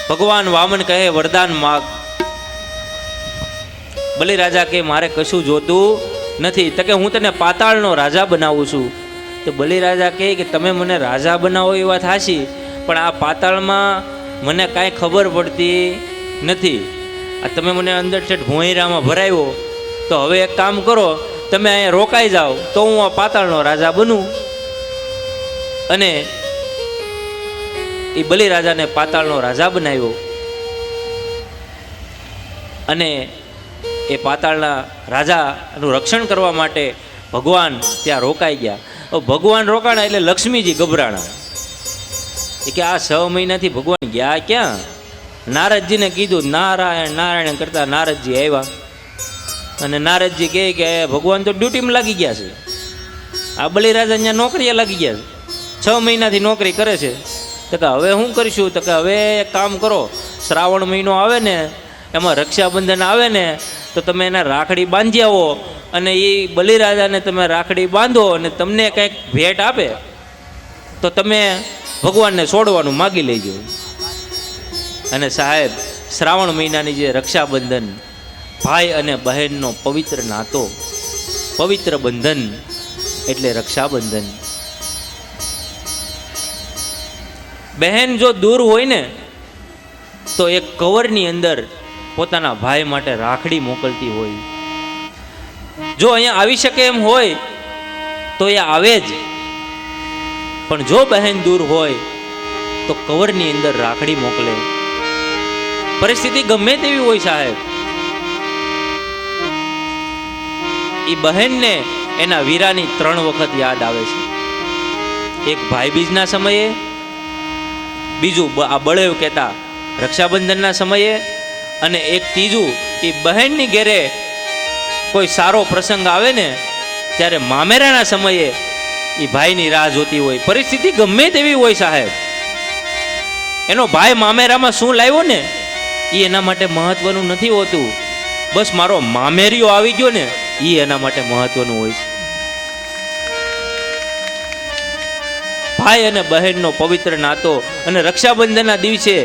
ભગવાન વામન કહે વરદાન માગ. બલિરાજા કે મારે કશું જોતું નથી. તો કે હું તને પાતાળનો રાજા બનાવું છું. તો બલિરાજા કહે કે તમે મને રાજા બનાવો એ વાત હાચી, પણ આ પાતાળમાં મને કાંઈ ખબર પડતી નથી. આ તમે મને અંદર છેટ ભોંયરામાં ભરાયો, તો હવે એક કામ કરો, તમે અહીંયા રોકાઈ જાઓ તો હું આ પાતાળનો રાજા બનું. અને એ બલિરાજાને પાતાળનો રાજા બનાવ્યો. અને એ પાતાળના રાજાનું રક્ષણ કરવા માટે ભગવાન ત્યાં રોકાઈ ગયા. ભગવાન રોકાણા એટલે લક્ષ્મીજી ગભરાણા. એ કે આ 6 મહિનાથી ભગવાન ગયા ક્યાં? નારદજીને કીધું, નારાયણ નારાયણ કરતા નારદજી આવ્યા. અને નારદજી કહે કે ભગવાન તો ડ્યુટીમાં લાગી ગયા છે, આ બલિરાજા અહીંયા નોકરીએ લાગી ગયા છે, 6 મહિનાથી નોકરી કરે છે. તો કે હવે શું કરીશું? તો કે હવે એક કામ કરો, શ્રાવણ મહિનો આવે ને એમાં રક્ષાબંધન આવે ને તો તમે એને રાખડી બાંધી આવો, અને એ બલિરાજાને તમે રાખડી બાંધો અને તમને કંઈક ભેટ આપે તો તમે ભગવાનને છોડવાનું માગી લેજો. અને સાહેબ, શ્રાવણ મહિનાની જે રક્ષાબંધન, ભાઈ અને બહેનનો પવિત્ર નાતો, પવિત્ર બંધન એટલે રક્ષાબંધન. બહેન જો દૂર હોય ને તો એક કવરની અંદર પોતાના ભાઈ માટે રાખડી મોકલતી હોય. જો અહીંયા આવી શકે એમ હોય તો એ આવે જ, પણ જો બહેન દૂર હોય તો કવરની અંદર રાખડી મોકલે. પરિસ્થિતિ ગમે તેવી હોય સાહેબ, એ બહેનને એના વીરાની 3 વખત યાદ આવે છે. એક ભાઈબીજના સમયે, બીજું આ બળેવ કહેતા રક્ષાબંધનના સમયે, અને એક ત્રીજું એ બહેનની ઘેરે કોઈ સારો પ્રસંગ આવે ને ત્યારે મામેરાના સમયે એ ભાઈની રાહ જોતી હોય. પરિસ્થિતિ ગમે તેવી હોય સાહેબ, એનો ભાઈ મામેરામાં શું લાવ્યો ને એ એના માટે મહત્વનું નથી હોતું. બસ મારો મામેરિયો આવી ગયો ને એ એના માટે મહત્વનું હોય છે. ભાઈ અને બહેનનો પવિત્ર નાતો. અને રક્ષાબંધનના દિવસે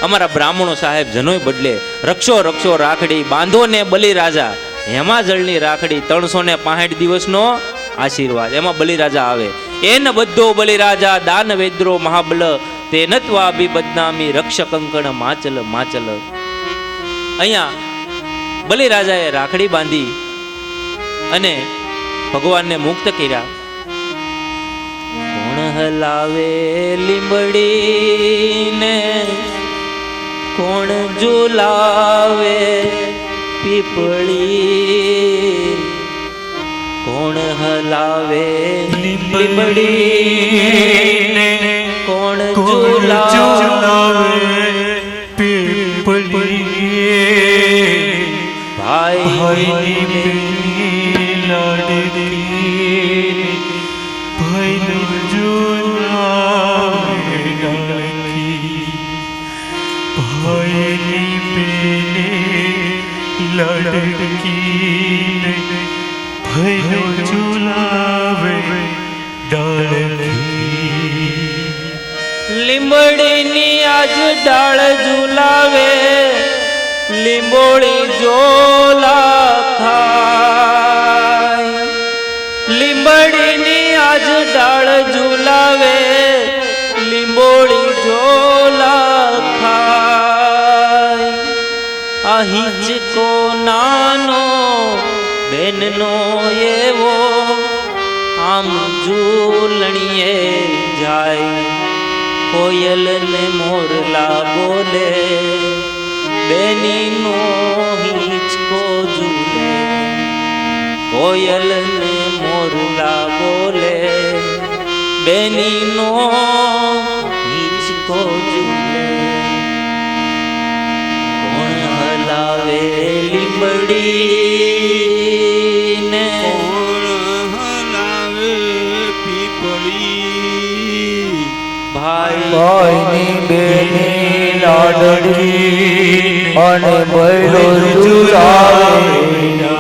અમારા બ્રાહ્મણો સાહેબ જનોય બદલે, રક્ષો રક્ષો રાખડી બાંધો ને બલિરાજા, હેમા જળની રાખડી, 365 દિવસનો આશીર્વાદ. એમાં બલિરાજા આવે. એને બધો બલિરાજા દાન વેદ્રો મહાબલ, તે નત્વા બી બદનામી રક્ષ કંકણ માચલ માચલ. અહીંયા બલિરાજાએ રાખડી બાંધી અને ભગવાનને મુક્ત કર્યા. કોણ હલાવે લીંબડીને, કોણ ઝુલાવે પીપળી, કોણ હલાવે લીંબડીને, કોણ ઝુલાવે પીપળી, ભાઈની લાડકી ભાઈનું ઝુલાવે લાડકી, ભાઈની બેને લાડકી ભાઈનું ઝુલાવે ડાળકી. લીંબડીની આજ ડાળ ઝુલાવે, લીંબોળી ઝોલા ખાય. લીંબડીની આજ ડાળ ઝુલાવે, લીંબોળી ઝોલા ખાય. આ હિંચકો નાનો બેનનો એવો, આમ ઝૂલણીએ જાય. કોયલ ને મોરલા બોલે, બેનીનો હિંચકો ઝૂલે. કોયલ ને મોરલા બોલે, બેનીનો હિંચકો ઝૂલે. કોણ હલાવે લીંબડીને, કોણ હલાવે પીપળી, ભાઈની બેની લાડકી અને બૈરો ઝુલાવે.